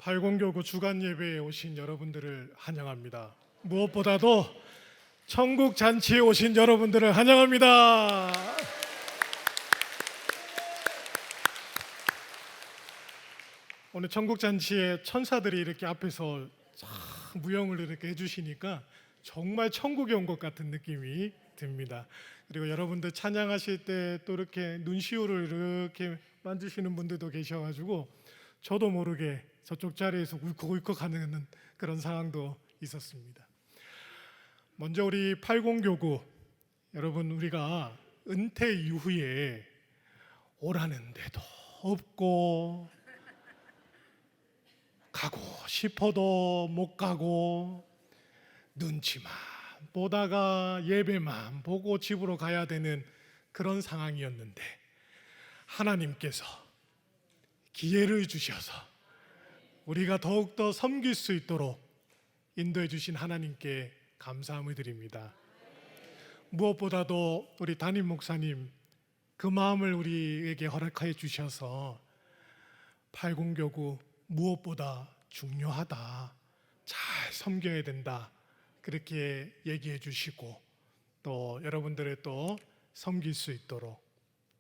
팔공교구 주간 예배에 오신 여러분들을 환영합니다. 무엇보다도 천국 잔치에 오신 여러분들을 환영합니다. 오늘 천국 잔치에 천사들이 이렇게 앞에서 무용을 이렇게 해주시니까 정말 천국에 온 것 같은 느낌이 듭니다. 그리고 여러분들 찬양하실 때 또 이렇게 눈시울을 이렇게 만지시는 분들도 계셔가지고 저도 모르게 저쪽 자리에서 울컥울컥하는 그런 상황도 있었습니다. 먼저 우리 팔공교구 여러분, 우리가 은퇴 이후에 오라는 데도 없고 가고 싶어도 못 가고 눈치만 보다가 예배만 보고 집으로 가야 되는 그런 상황이었는데, 하나님께서 기회를 주셔서 우리가 더욱더 섬길 수 있도록 인도해 주신 하나님께 감사함을 드립니다. 무엇보다도 우리 담임 목사님 그 마음을 우리에게 허락해 주셔서 팔공교구 무엇보다 중요하다, 잘 섬겨야 된다, 그렇게 얘기해 주시고 또 여러분들의 또 섬길 수 있도록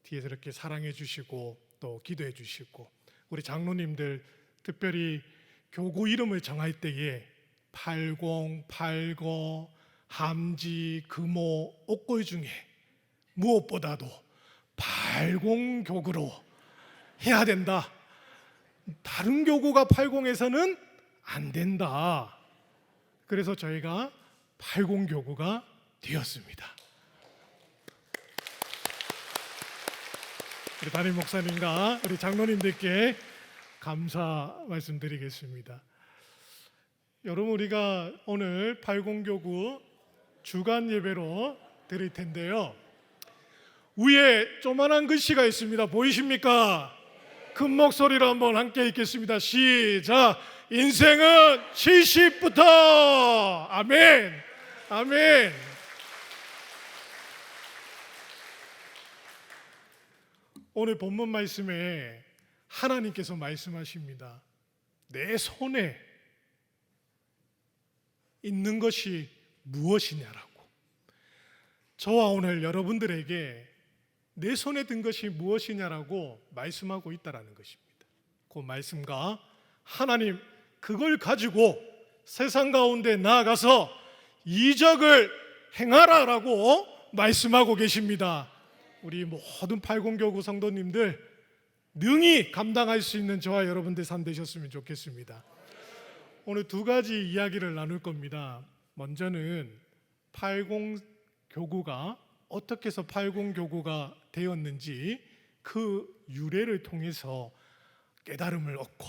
뒤에서 이렇게 사랑해 주시고 또 기도해 주시고, 우리 장로님들 특별히 교구 이름을 정할 때에 팔공, 팔거, 함지, 금오, 옥골 중에 무엇보다도 팔공교구로 해야 된다, 다른 교구가 팔공에서는 안 된다, 그래서 저희가 팔공교구가 되었습니다. 우리 담임 목사님과 우리 장로님들께 감사 말씀드리겠습니다. 여러분, 우리가 오늘 팔공교구 주간 예배로 드릴 텐데요, 위에 조만한 글씨가 있습니다. 보이십니까? 큰 목소리로 한번 함께 읽겠습니다. 시작. 인생은 70부터. 아멘. 아멘. 오늘 본문 말씀에 하나님께서 말씀하십니다. 내 손에 있는 것이 무엇이냐라고. 저와 오늘 여러분들에게 내 손에 든 것이 무엇이냐라고 말씀하고 있다라는 것입니다. 그 말씀과 하나님 그걸 가지고 세상 가운데 나아가서 이적을 행하라라고 말씀하고 계십니다. 우리 모든 팔공교구 성도님들 능히 감당할 수 있는 저와 여러분들 삶 되셨으면 좋겠습니다. 오늘 두 가지 이야기를 나눌 겁니다. 먼저는 팔공교구가 어떻게 해서 팔공교구가 되었는지 그 유래를 통해서 깨달음을 얻고,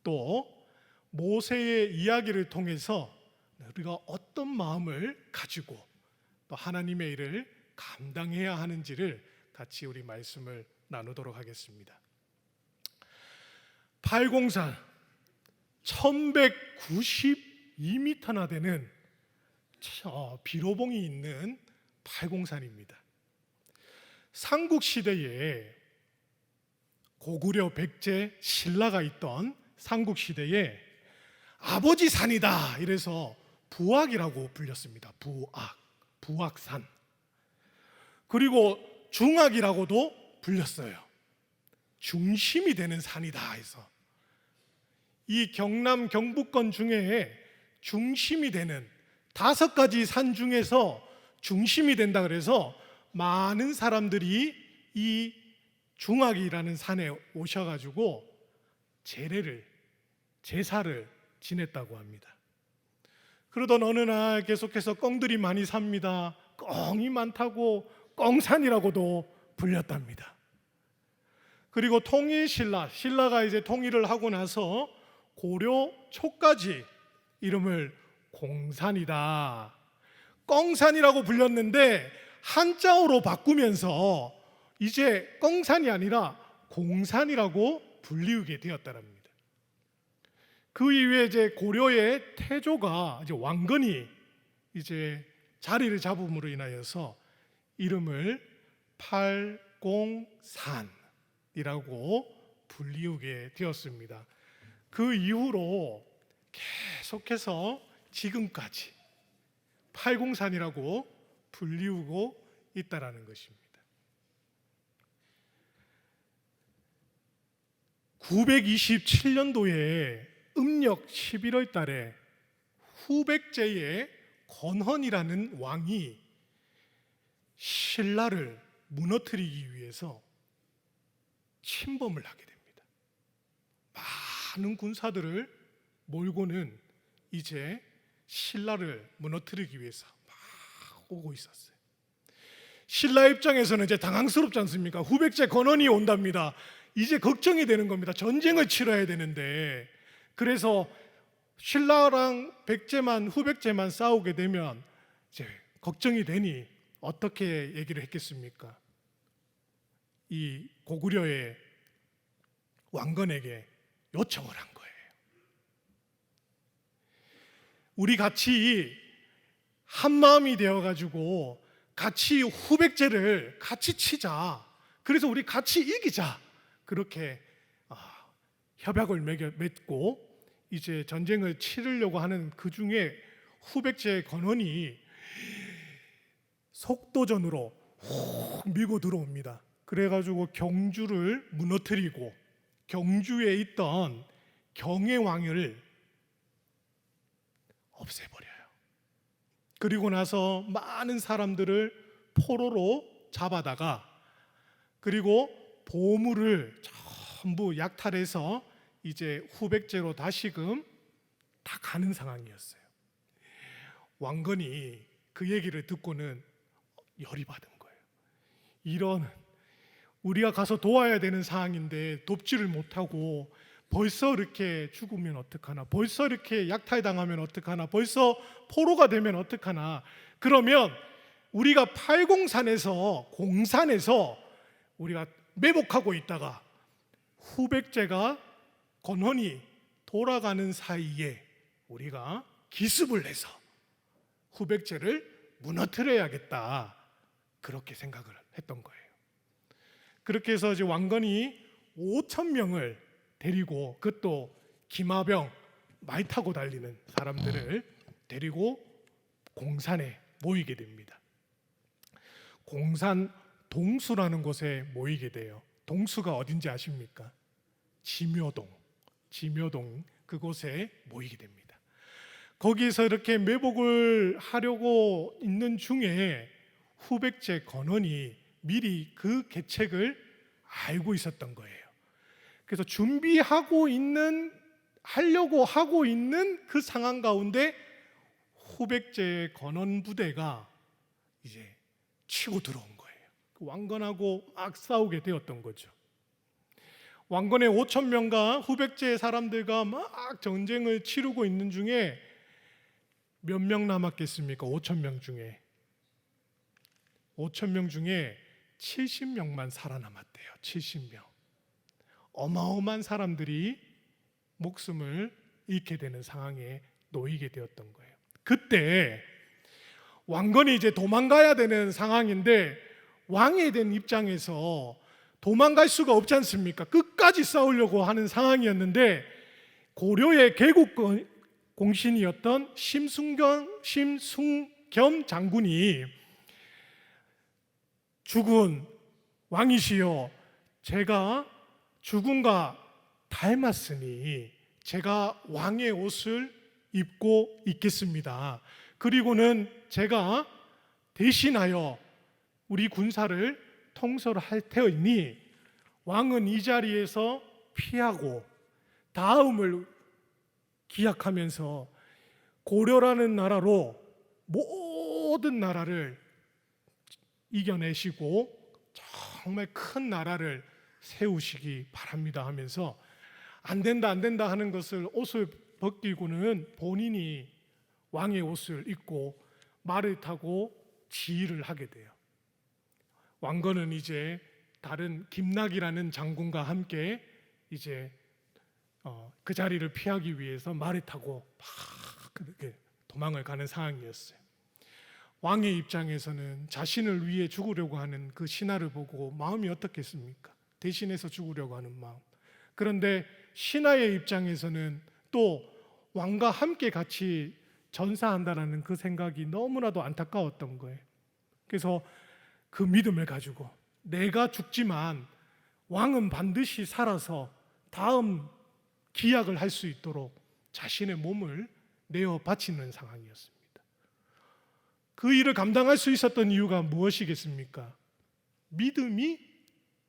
또 모세의 이야기를 통해서 우리가 어떤 마음을 가지고 또 하나님의 일을 감당해야 하는지를 같이 우리 말씀을 나누도록 하겠습니다. 팔공산 1192m나 되는 비로봉이 있는 팔공산입니다. 삼국시대에 고구려 백제 신라가 있던 삼국시대에 아버지 산이다 이래서 부악이라고 불렸습니다. 부악산. 그리고 중악이라고도 불렸어요. 중심이 되는 산이다 해서 이 경남 경북권 중에 중심이 되는 5가지 산 중에서 중심이 된다 그래서 많은 사람들이 이 중악이라는 산에 오셔가지고 제사를 지냈다고 합니다. 그러던 어느 날 계속해서 꿩들이 많이 삽니다. 꿩이 많다고 꿩산이라고도 불렸답니다. 그리고 신라가 이제 통일을 하고 나서 고려 초까지 이름을 공산이다, 꿩산이라고 불렸는데 한자어로 바꾸면서 이제 꿩산이 아니라 공산이라고 불리우게 되었다랍니다. 그 이후에 이제 고려의 태조가 이제 왕건이 이제 자리를 잡음으로 인하여서 이름을 팔공산이라고 불리우게 되었습니다. 그 이후로 계속해서 지금까지 팔공산이라고 불리우고 있다라는 것입니다. 927년도에 음력 11월 달에 후백제의 건헌이라는 왕이 신라를 무너뜨리기 위해서 침범을 하게 됩니다. 많은 군사들을 몰고는 이제 신라를 무너뜨리기 위해서 막 오고 있었어요. 신라 입장에서는 이제 당황스럽지 않습니까? 후백제 건헌이 온답니다. 이제 걱정이 되는 겁니다. 전쟁을 치러야 되는데, 그래서 신라랑 백제만 후백제만 싸우게 되면 이제 걱정이 되니 어떻게 얘기를 했겠습니까? 이 고구려의 왕건에게 요청을 한 거예요. 우리 같이 한 마음이 되어가지고 같이 후백제를 같이 치자. 그래서 우리 같이 이기자. 그렇게 협약을 맺고 이제 전쟁을 치르려고 하는 그 중에 후백제 건헌이 속도전으로 훅 밀고 들어옵니다. 그래가지고 경주를 무너뜨리고 경주에 있던 경혜왕을 없애버려요. 그리고 나서 많은 사람들을 포로로 잡아다가, 그리고 보물을 전부 약탈해서 이제 후백제로 다시금 다 가는 상황이었어요. 왕건이 그 얘기를 듣고는 열이 받은 거예요. 이런, 우리가 가서 도와야 되는 상황인데 돕지를 못하고 벌써 이렇게 죽으면 어떡하나, 벌써 이렇게 약탈당하면 어떡하나, 벌써 포로가 되면 어떡하나. 그러면 우리가 팔공산에서 공산에서 우리가 매복하고 있다가 후백제가 건헌이 돌아가는 사이에 우리가 기습을 해서 후백제를 무너뜨려야겠다, 그렇게 생각을 했던 거예요. 그렇게 해서 이제 왕건이 5,000명을 데리고, 그것도 기마병, 말 타고 달리는 사람들을 데리고 공산에 모이게 됩니다. 공산 동수라는 곳에 모이게 돼요. 동수가 어딘지 아십니까? 지묘동 그곳에 모이게 됩니다. 거기서 이렇게 매복을 하려고 있는 중에 후백제 건헌이 미리 그 계책을 알고 있었던 거예요. 그래서 하려고 하고 있는 그 상황 가운데 후백제 건헌 부대가 이제 치고 들어온 거예요. 왕건하고 막 싸우게 되었던 거죠. 왕건의 5,000명과 후백제 사람들과 막 전쟁을 치르고 있는 중에 몇 명 남았겠습니까? 5,000명 중에 70명만 살아남았대요. 70명. 어마어마한 사람들이 목숨을 잃게 되는 상황에 놓이게 되었던 거예요. 그때 왕건이 이제 도망가야 되는 상황인데, 왕에 된 입장에서 도망갈 수가 없지 않습니까? 끝까지 싸우려고 하는 상황이었는데, 고려의 개국 공신이었던 심순겸 장군이 죽은 왕이시여, 제가 죽음과 닮았으니 제가 왕의 옷을 입고 있겠습니다. 그리고는 제가 대신하여 우리 군사를 통솔할 테이니 왕은 이 자리에서 피하고 다음을 기약하면서 고려라는 나라로 모든 나라를 이겨내시고 정말 큰 나라를 세우시기 바랍니다 하면서 안 된다 하는 것을 옷을 벗기고는 본인이 왕의 옷을 입고 말을 타고 지휘를 하게 돼요. 왕건은 이제 다른 김낙이라는 장군과 함께 이제 그 자리를 피하기 위해서 말을 타고 막 그렇게 도망을 가는 상황이었어요. 왕의 입장에서는 자신을 위해 죽으려고 하는 그 신하를 보고 마음이 어떻겠습니까? 대신해서 죽으려고 하는 마음. 그런데 신하의 입장에서는 또 왕과 함께 같이 전사한다라는 그 생각이 너무나도 안타까웠던 거예요. 그래서 그 믿음을 가지고 내가 죽지만 왕은 반드시 살아서 다음 기약을 할 수 있도록 자신의 몸을 내어 바치는 상황이었습니다. 그 일을 감당할 수 있었던 이유가 무엇이겠습니까? 믿음이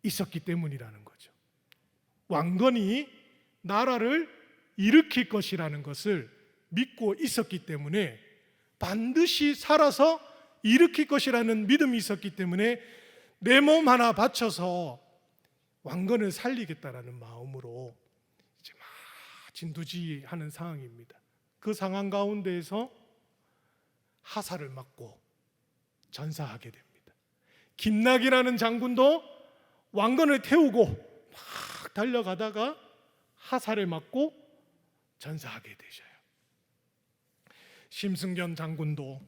있었기 때문이라는 거죠. 왕건이 나라를 일으킬 것이라는 것을 믿고 있었기 때문에, 반드시 살아서 일으킬 것이라는 믿음이 있었기 때문에 내 몸 하나 바쳐서 왕건을 살리겠다라는 마음으로 이제 막 진두지휘하는 상황입니다. 그 상황 가운데에서 하사를 맞고 전사하게 됩니다. 김낙이라는 장군도 왕건을 태우고 막 달려가다가 하사를 맞고 전사하게 되셔요. 심승견 장군도,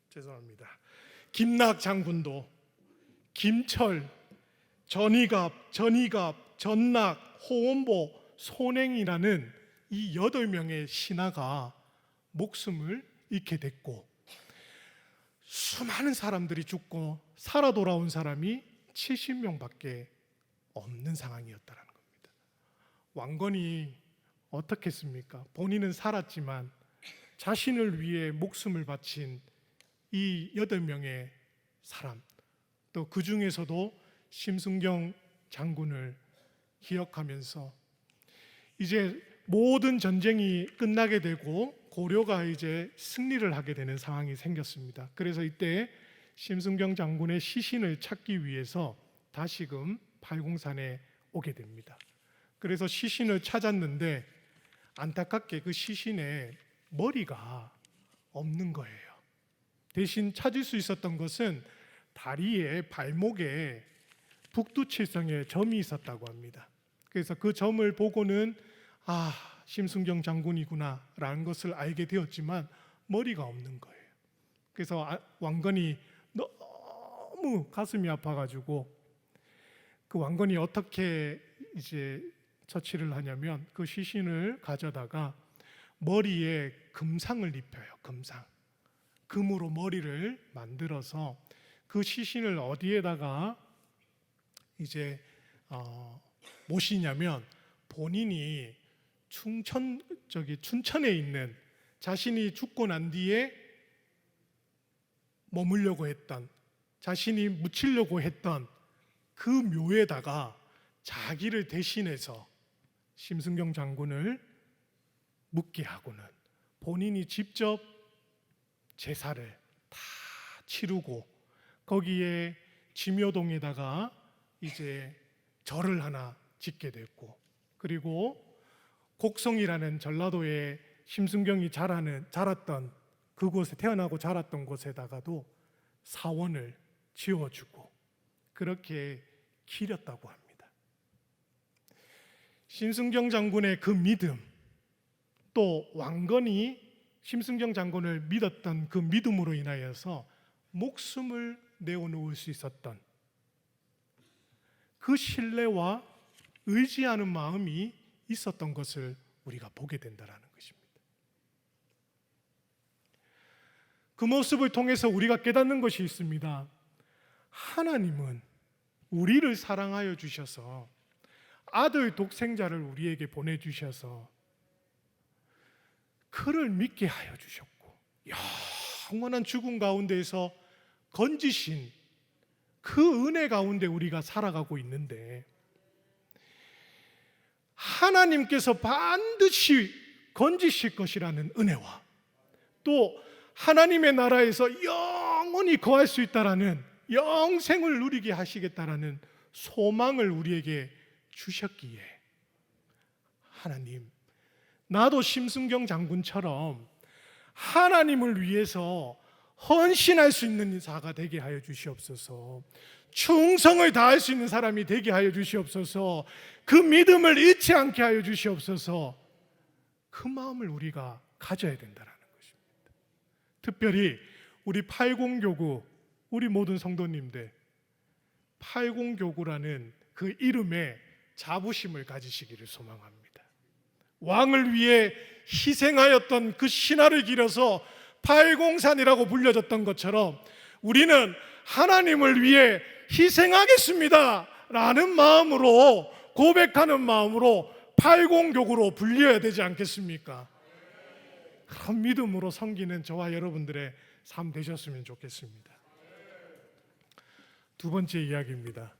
죄송합니다, 김낙 장군도 김철, 전이갑, 전낙, 호원보, 손행이라는 이 8명의 신하가 목숨을 잃게 됐고, 수많은 사람들이 죽고 살아 돌아온 사람이 70명밖에 없는 상황이었다는 겁니다. 왕건이 어떻겠습니까? 본인은 살았지만 자신을 위해 목숨을 바친 이 8명의 사람, 또 그 중에서도 심승경 장군을 기억하면서 이제 모든 전쟁이 끝나게 되고 고려가 이제 승리를 하게 되는 상황이 생겼습니다. 그래서 이때 심승경 장군의 시신을 찾기 위해서 다시금 팔공산에 오게 됩니다. 그래서 시신을 찾았는데 안타깝게 그 시신에 머리가 없는 거예요. 대신 찾을 수 있었던 것은 다리에, 발목에 북두칠성의 점이 있었다고 합니다. 그래서 그 점을 보고는 심승경 장군이구나 라는 것을 알게 되었지만 머리가 없는 거예요. 그래서 왕건이 너무 가슴이 아파가지고 그 왕건이 어떻게 이제 처치를 하냐면 그 시신을 가져다가 머리에 금상을 입혀요. 금상, 금으로 머리를 만들어서 그 시신을 어디에다가 이제 모시냐면 본인이 춘천에 있는, 자신이 죽고 난 뒤에 머물려고 했던, 자신이 묻히려고 했던 그 묘에다가 자기를 대신해서 심승경 장군을 묻게 하고는 본인이 직접 제사를 다 치르고 거기에 지묘동에다가 이제 절을 하나 짓게 됐고, 그리고 곡성이라는 전라도에 심승경이 자랐던 그곳에, 태어나고 자랐던 곳에다가도 사원을 지어주고 그렇게 기렸다고 합니다. 심승경 장군의 그 믿음, 또 왕건이 심승경 장군을 믿었던 그 믿음으로 인하여서 목숨을 내어놓을 수 있었던 그 신뢰와 의지하는 마음이 있었던 것을 우리가 보게 된다는 것입니다. 그 모습을 통해서 우리가 깨닫는 것이 있습니다. 하나님은 우리를 사랑하여 주셔서 아들 독생자를 우리에게 보내주셔서 그를 믿게 하여 주셨고 영원한 죽음 가운데에서 건지신 그 은혜 가운데 우리가 살아가고 있는데, 하나님께서 반드시 건지실 것이라는 은혜와 또 하나님의 나라에서 영원히 거할 수 있다라는, 영생을 누리게 하시겠다라는 소망을 우리에게 주셨기에, 하나님, 나도 심승경 장군처럼 하나님을 위해서 헌신할 수 있는 자가 되게 하여 주시옵소서. 충성을 다할 수 있는 사람이 되게 하여 주시옵소서. 그 믿음을 잃지 않게 하여 주시옵소서. 그 마음을 우리가 가져야 된다는 것입니다. 특별히 우리 팔공교구, 우리 모든 성도님들, 팔공교구라는 그 이름에 자부심을 가지시기를 소망합니다. 왕을 위해 희생하였던 그 신화를 기려서 팔공산이라고 불려졌던 것처럼 우리는 하나님을 위해 희생하겠습니다 라는 마음으로, 고백하는 마음으로 팔공교구로 불려야 되지 않겠습니까? 그런 믿음으로 섬기는 저와 여러분들의 삶 되셨으면 좋겠습니다. 두 번째 이야기입니다.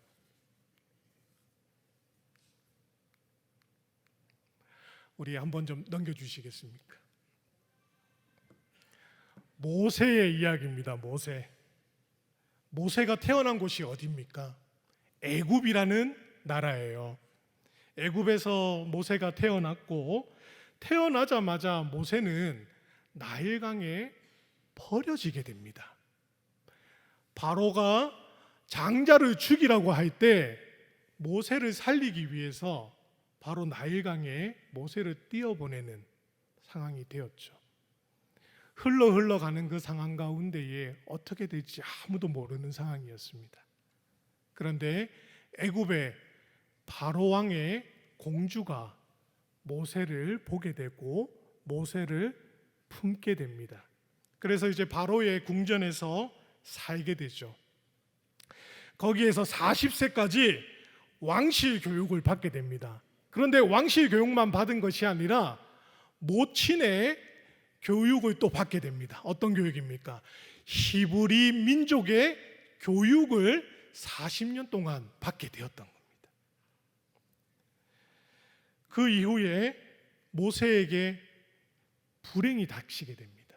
우리 한번 좀 넘겨주시겠습니까? 모세의 이야기입니다. 모세가 태어난 곳이 어디입니까? 애굽이라는 나라예요. 애굽에서 모세가 태어났고, 태어나자마자 모세는 나일강에 버려지게 됩니다. 바로가 장자를 죽이라고 할 때 모세를 살리기 위해서 바로 나일강에 모세를 띄어보내는 상황이 되었죠. 흘러가는 그 상황 가운데에 어떻게 될지 아무도 모르는 상황이었습니다. 그런데 애굽의 바로 왕의 공주가 모세를 보게 되고 모세를 품게 됩니다. 그래서 이제 바로의 궁전에서 살게 되죠. 거기에서 40세까지 왕실 교육을 받게 됩니다. 그런데 왕실 교육만 받은 것이 아니라 모친의 교육을 또 받게 됩니다. 어떤 교육입니까? 히브리 민족의 교육을 40년 동안 받게 되었던 겁니다. 그 이후에 모세에게 불행이 닥치게 됩니다.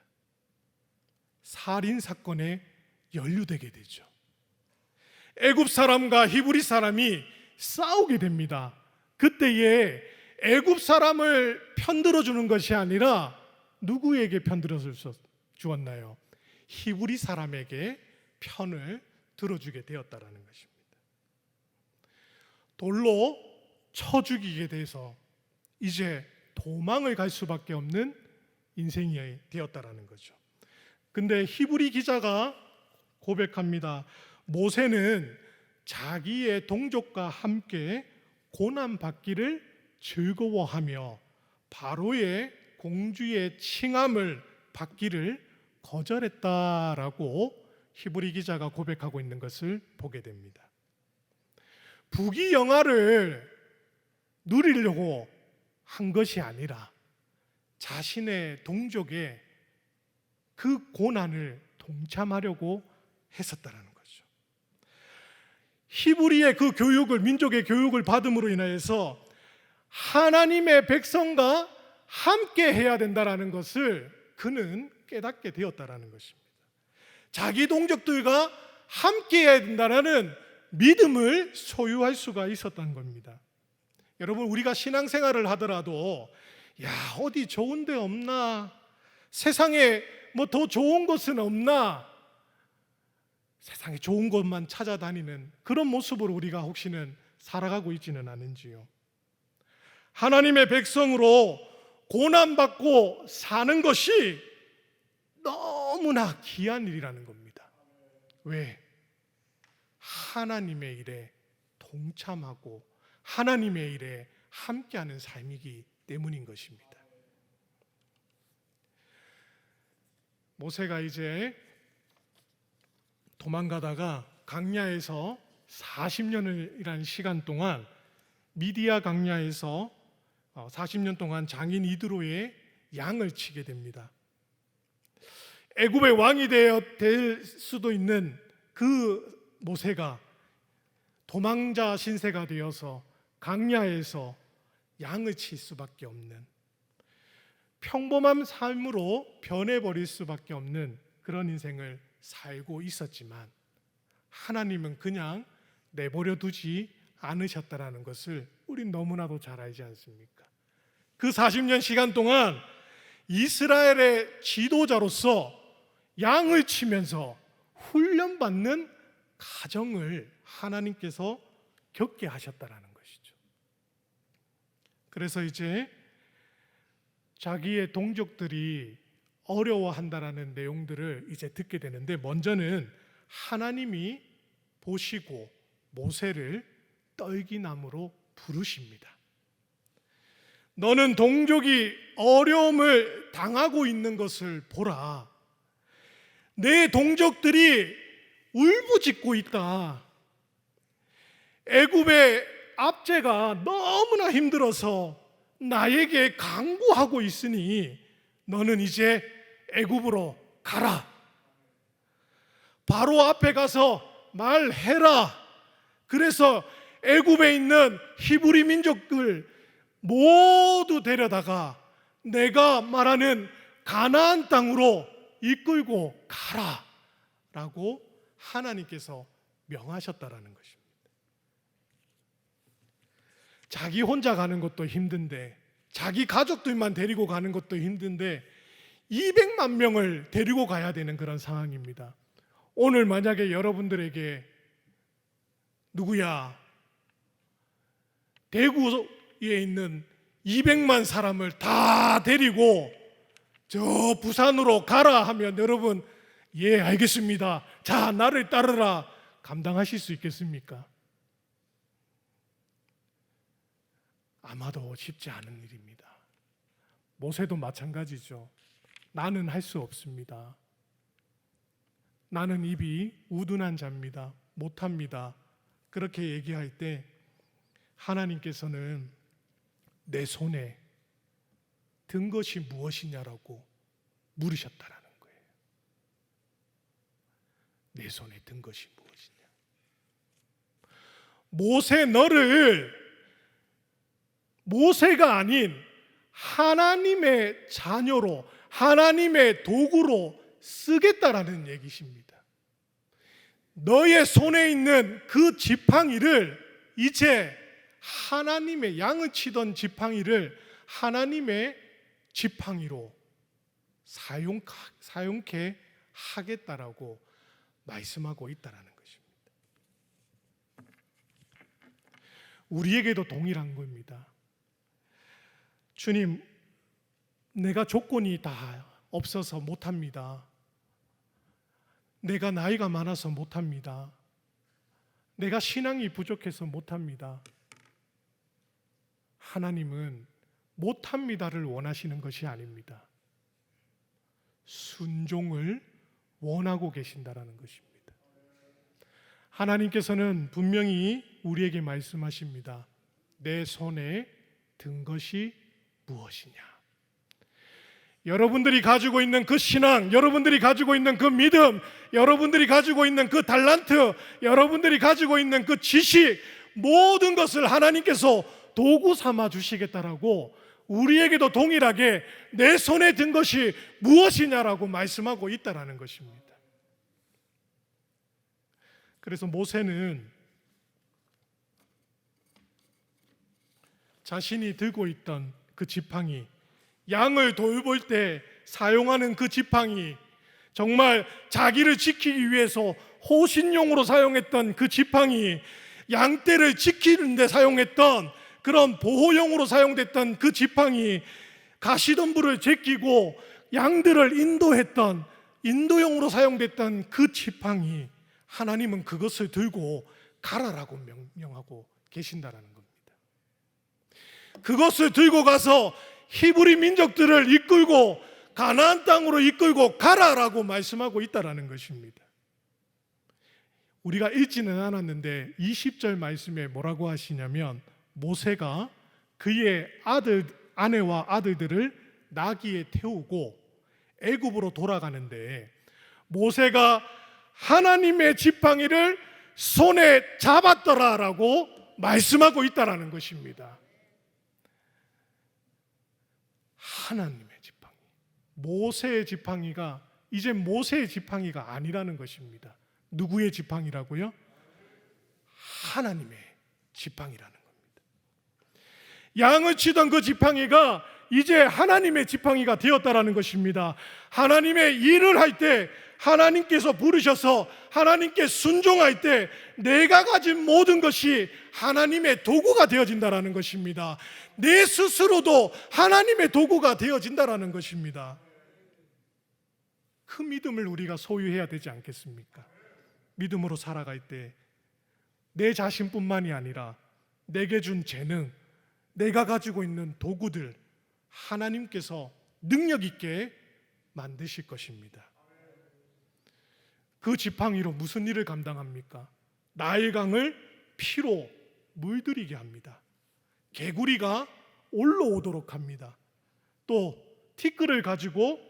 살인 사건에 연루되게 되죠. 애굽 사람과 히브리 사람이 싸우게 됩니다. 그때에 애굽 사람을 편들어 주는 것이 아니라 누구에게 편들어 주었나요? 히브리 사람에게 편을 들어주게 되었다라는 것입니다. 돌로 쳐 죽이게 돼서 이제 도망을 갈 수밖에 없는 인생이 되었다라는 거죠. 근데 히브리 기자가 고백합니다. 모세는 자기의 동족과 함께 고난 받기를 즐거워하며 바로의 공주의 칭함을 받기를 거절했다라고 히브리 기자가 고백하고 있는 것을 보게 됩니다. 부귀영화를 누리려고 한 것이 아니라 자신의 동족의 그 고난을 동참하려고 했었다라는 거죠. 히브리의 그 교육을, 민족의 교육을 받음으로 인해서 하나님의 백성과 함께 해야 된다라는 것을 그는 깨닫게 되었다라는 것입니다. 자기 동족들과 함께 해야 된다라는 믿음을 소유할 수가 있었던 겁니다. 여러분, 우리가 신앙생활을 하더라도 야, 어디 좋은 데 없나? 세상에 뭐 더 좋은 것은 없나? 세상에 좋은 것만 찾아다니는 그런 모습으로 우리가 혹시는 살아가고 있지는 않은지요. 하나님의 백성으로 고난받고 사는 것이 너무나 귀한 일이라는 겁니다. 왜? 하나님의 일에 동참하고 하나님의 일에 함께하는 삶이기 때문인 것입니다. 모세가 이제 도망가다가 광야에서 40년이라는 시간 동안 미디아 광야에서 40년 동안 장인 이드로의 양을 치게 됩니다. 애굽의 왕이 될 수도 있는 그 모세가 도망자 신세가 되어서 광야에서 양을 칠 수밖에 없는, 평범한 삶으로 변해버릴 수밖에 없는 그런 인생을 살고 있었지만 하나님은 그냥 내버려 두지 않으셨다라는 것을 우린 너무나도 잘 알지 않습니까? 그 40년 시간 동안 이스라엘의 지도자로서 양을 치면서 훈련받는 가정을 하나님께서 겪게 하셨다라는 것이죠. 그래서 이제 자기의 동족들이 어려워한다라는 내용들을 이제 듣게 되는데, 먼저는 하나님이 보시고 모세를 떨기나무로 부르십니다. 너는 동족이 어려움을 당하고 있는 것을 보라. 내 동족들이 울부짖고 있다. 애굽의 압제가 너무나 힘들어서 나에게 강구하고 있으니 너는 이제 애굽으로 가라. 바로 앞에 가서 말해라. 그래서 애굽에 있는 히브리 민족들 모두 데려다가 내가 말하는 가나안 땅으로 이끌고 가라 라고 하나님께서 명하셨다라는 것입니다. 자기 혼자 가는 것도 힘든데, 자기 가족들만 데리고 가는 것도 힘든데 200만 명을 데리고 가야 되는 그런 상황입니다. 오늘 만약에 여러분들에게 누구야, 대구에 있는 200만 사람을 다 데리고 저 부산으로 가라 하면 여러분, 예, 알겠습니다. 자, 나를 따르라. 감당하실 수 있겠습니까? 아마도 쉽지 않은 일입니다. 모세도 마찬가지죠. 나는 할 수 없습니다. 나는 입이 우둔한 자입니다. 못합니다. 그렇게 얘기할 때 하나님께서는 내 손에 든 것이 무엇이냐라고 물으셨다라는 거예요. 내 손에 든 것이 무엇이냐. 모세, 너를 모세가 아닌 하나님의 자녀로, 하나님의 도구로 쓰겠다라는 얘기십니다. 너의 손에 있는 그 지팡이를 이제 하나님의, 양을 치던 지팡이를 하나님의 지팡이로 사용케 하겠다라고 말씀하고 있다라는 것입니다. 우리에게도 동일한 겁니다. 주님, 내가 조건이 다 없어서 못합니다. 내가 나이가 많아서 못합니다. 내가 신앙이 부족해서 못합니다. 하나님은 못합니다를 원하시는 것이 아닙니다. 순종을 원하고 계신다라는 것입니다. 하나님께서는 분명히 우리에게 말씀하십니다. 내 손에 든 것이 무엇이냐. 여러분들이 가지고 있는 그 신앙, 여러분들이 가지고 있는 그 믿음, 여러분들이 가지고 있는 그 달란트, 여러분들이 가지고 있는 그 지식, 모든 것을 하나님께서 도구 삼아 주시겠다라고 우리에게도 동일하게 내 손에 든 것이 무엇이냐라고 말씀하고 있다라는 것입니다. 그래서 모세는 자신이 들고 있던 그 지팡이, 양을 돌볼 때 사용하는 그 지팡이, 정말 자기를 지키기 위해서 호신용으로 사용했던 그 지팡이, 양떼를 지키는 데 사용했던 그런 보호용으로 사용됐던 그 지팡이, 가시덤불을 제끼고 양들을 인도했던 인도용으로 사용됐던 그 지팡이, 하나님은 그것을 들고 가라라고 명령하고 계신다라는 겁니다. 그것을 들고 가서 히브리 민족들을 이끌고 가나안 땅으로 이끌고 가라라고 말씀하고 있다라는 것입니다. 우리가 읽지는 않았는데 20절 말씀에 뭐라고 하시냐면, 모세가 그의 아내와 아들들을 나귀에 태우고 애굽으로 돌아가는데 모세가 하나님의 지팡이를 손에 잡았더라라고 말씀하고 있다라는 것입니다. 하나님의 지팡이, 모세의 지팡이가 이제 모세의 지팡이가 아니라는 것입니다. 누구의 지팡이라고요? 하나님의 지팡이라는 겁니다. 양을 치던 그 지팡이가 이제 하나님의 지팡이가 되었다라는 것입니다. 하나님의 일을 할 때, 하나님께서 부르셔서 하나님께 순종할 때 내가 가진 모든 것이 하나님의 도구가 되어진다라는 것입니다. 내 스스로도 하나님의 도구가 되어진다라는 것입니다. 그 믿음을 우리가 소유해야 되지 않겠습니까? 믿음으로 살아갈 때 내 자신뿐만이 아니라 내게 준 재능, 내가 가지고 있는 도구들 하나님께서 능력 있게 만드실 것입니다. 그 지팡이로 무슨 일을 감당합니까? 나일강을 피로 물들이게 합니다. 개구리가 올라오도록 합니다. 또 티끌을 가지고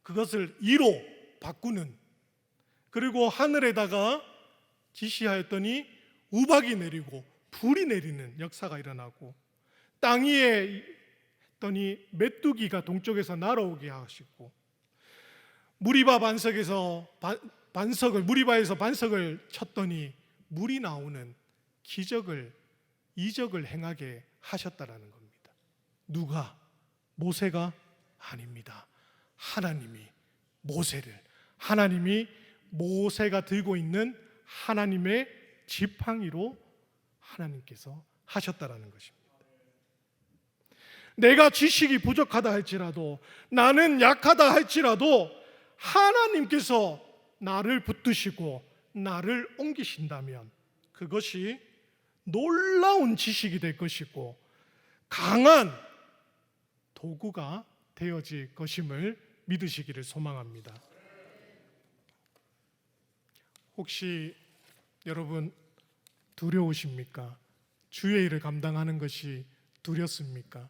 그것을 이로 바꾸는, 그리고 하늘에다가 지시하였더니 우박이 내리고 불이 내리는 역사가 일어나고, 땅 위에 했더니 메뚜기가 동쪽에서 날아오게 하시고, 무리바에서 반석을 쳤더니 물이 나오는 기적을, 이적을 행하게 하셨다라는 겁니다. 누가? 모세가? 아닙니다. 하나님이 모세가 들고 있는 하나님의 지팡이로 하나님께서 하셨다라는 것입니다. 내가 지식이 부족하다 할지라도, 나는 약하다 할지라도 하나님께서 나를 붙드시고 나를 옮기신다면 그것이 놀라운 지식이 될 것이고 강한 도구가 되어질 것임을 믿으시기를 소망합니다. 혹시 여러분 두려우십니까? 주의 일을 감당하는 것이 두렵습니까?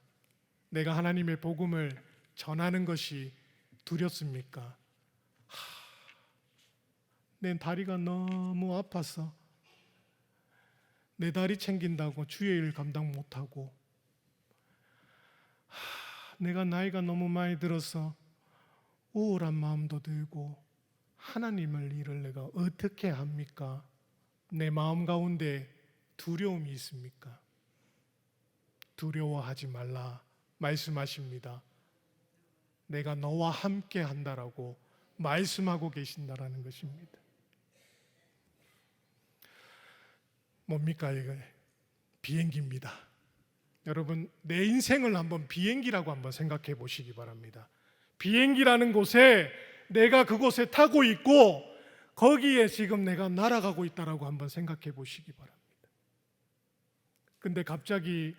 내가 하나님의 복음을 전하는 것이 두렵습니까? 내 다리가 너무 아파서 내 다리 챙긴다고 주의 일 감당 못하고, 내가 나이가 너무 많이 들어서 우울한 마음도 들고 하나님을 일을 내가 어떻게 합니까? 내 마음 가운데 두려움이 있습니까? 두려워하지 말라 말씀하십니다. 내가 너와 함께 한다라고 말씀하고 계신다라는 것입니다. 뭡니까 이거? 비행기입니다. 여러분, 내 인생을 한번 비행기라고 한번 생각해 보시기 바랍니다. 비행기라는 곳에 내가 그곳에 타고 있고 거기에 지금 내가 날아가고 있다라고 한번 생각해 보시기 바랍니다. 근데 갑자기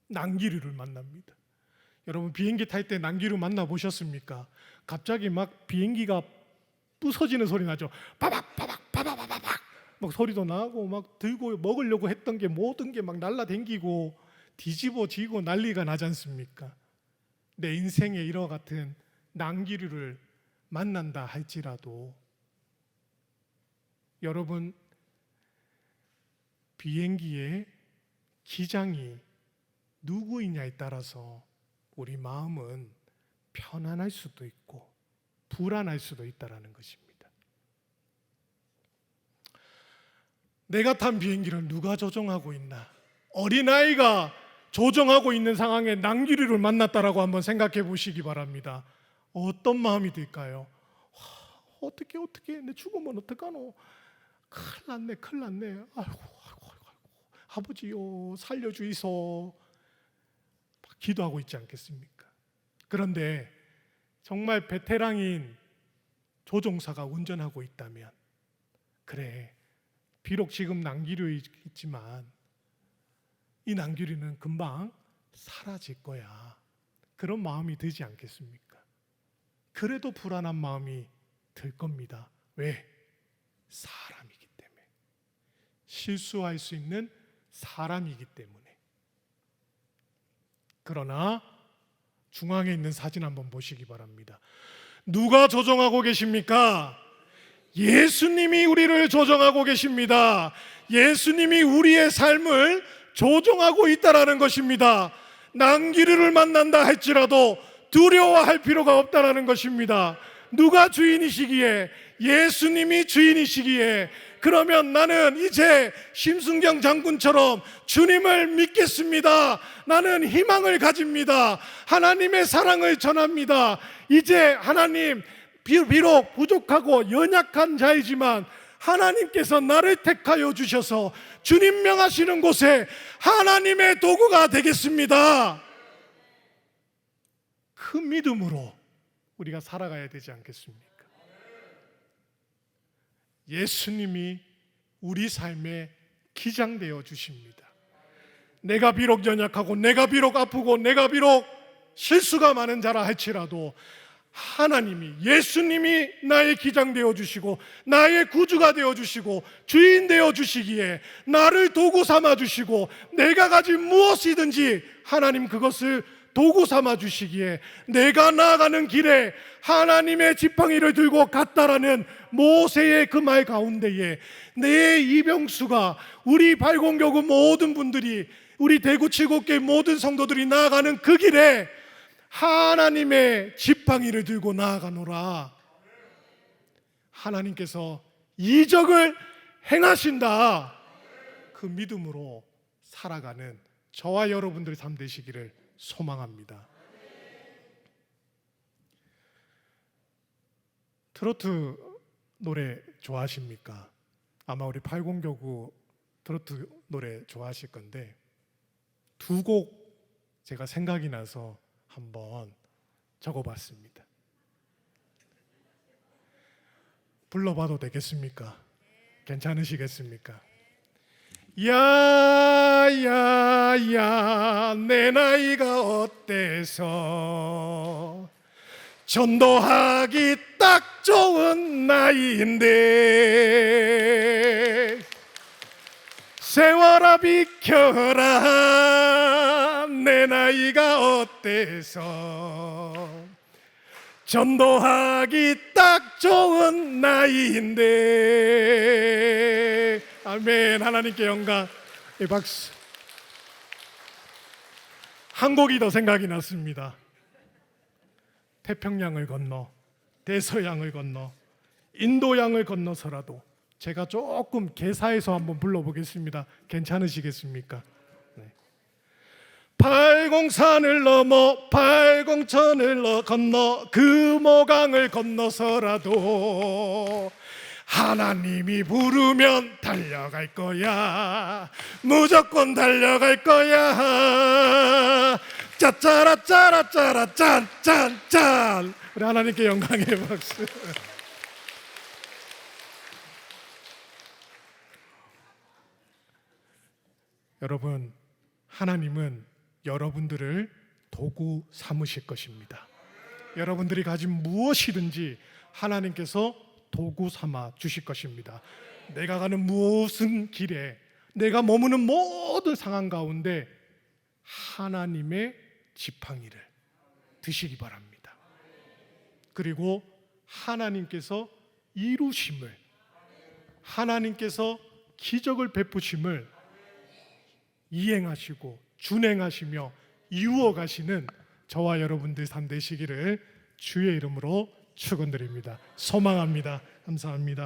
난기류를 만납니다. 여러분, 비행기 탈 때 난기류 만나 보셨습니까? 갑자기 막 비행기가 부서지는 소리 나죠. 바박 바박 바박 바박 막 소리도 나고, 막 들고 먹으려고 했던 게 모든 게 막 날라댕기고 뒤집어지고 난리가 나지 않습니까? 내 인생에 이와 같은 난기류를 만난다 할지라도 여러분, 비행기의 기장이 누구이냐에 따라서 우리 마음은 편안할 수도 있고 불안할 수도 있다는 것입니다. 내가 탄 비행기를 누가 조종하고 있나? 어린아이가 조종하고 있는 상황에 난기류를 만났다라고 한번 생각해 보시기 바랍니다. 어떤 마음이 들까요? 어떻게 내 죽으면 어떡하노? 큰일 났네. 아이고, 아버지요 살려주이소. 기도하고 있지 않겠습니까? 그런데 정말 베테랑인 조종사가 운전하고 있다면, 그래, 비록 지금 난기류 있지만 이 난기류는 금방 사라질 거야, 그런 마음이 들지 않겠습니까? 그래도 불안한 마음이 들 겁니다. 왜? 사람이기 때문에. 실수할 수 있는 사람이기 때문에. 그러나 중앙에 있는 사진 한번 보시기 바랍니다. 누가 조종하고 계십니까? 예수님이 우리를 조종하고 계십니다. 예수님이 우리의 삶을 조종하고 있다라는 것입니다. 난기류를 만난다 할지라도 두려워할 필요가 없다라는 것입니다. 누가 주인이시기에? 예수님이 주인이시기에. 그러면 나는 이제 심순경 장군처럼 주님을 믿겠습니다. 나는 희망을 가집니다. 하나님의 사랑을 전합니다. 이제 하나님, 비록 부족하고 연약한 자이지만 하나님께서 나를 택하여 주셔서 주님 명하시는 곳에 하나님의 도구가 되겠습니다. 그 믿음으로 우리가 살아가야 되지 않겠습니까? 예수님이 우리 삶의 기장되어 주십니다. 내가 비록 연약하고 내가 비록 아프고 내가 비록 실수가 많은 자라 할지라도 하나님이, 예수님이 나의 기장 되어 주시고 나의 구주가 되어 주시고 주인 되어 주시기에 나를 도구 삼아 주시고 내가 가진 무엇이든지 하나님 그것을 도구 삼아 주시기에 내가 나아가는 길에 하나님의 지팡이를 들고 갔다라는 모세의 그 말 가운데에 내 이병수가, 우리 발공교구 모든 분들이, 우리 대구 7곳교회 모든 성도들이 나아가는 그 길에 하나님의 지팡이를 들고 나아가노라. 하나님께서 이적을 행하신다, 그 믿음으로 살아가는 저와 여러분들의 삶 되시기를 소망합니다. 트로트 노래 좋아하십니까? 아마 우리 80교구 트로트 노래 좋아하실 건데 두 곡 제가 생각이 나서 한번 적어봤습니다. 불러봐도 되겠습니까? 괜찮으시겠습니까? 야야야 내 나이가 어때서 전도하기 딱 좋은 나이인데 세월아 비켜라 내 나이가 어때서 전도하기 딱 좋은 나이인데. 아멘. 하나님께 영광. 박수. 한 곡이 더 생각이 났습니다. 태평양을 건너 대서양을 건너 인도양을 건너서라도 제가 조금 개사해서 한번 불러보겠습니다. 괜찮으시겠습니까? 네. 팔공산을 넘어 팔공천을 건너 금오강을 건너서라도 하나님이 부르면 달려갈 거야. 무조건 달려갈 거야. 짜짜라짜라짜라 짠짠짠. 우리 하나님께 영광의 박수. 여러분, 하나님은 여러분들을 도구 삼으실 것입니다. 여러분들이 가진 무엇이든지 하나님께서 도구 삼아 주실 것입니다. 내가 가는 무슨 길에, 내가 머무는 모든 상황 가운데 하나님의 지팡이를 드시기 바랍니다. 그리고 하나님께서 이루심을, 하나님께서 기적을 베푸심을 이행하시고 준행하시며 이루어 가시는 저와 여러분들 삶 되시기를 주의 이름으로 축원드립니다. 소망합니다. 감사합니다.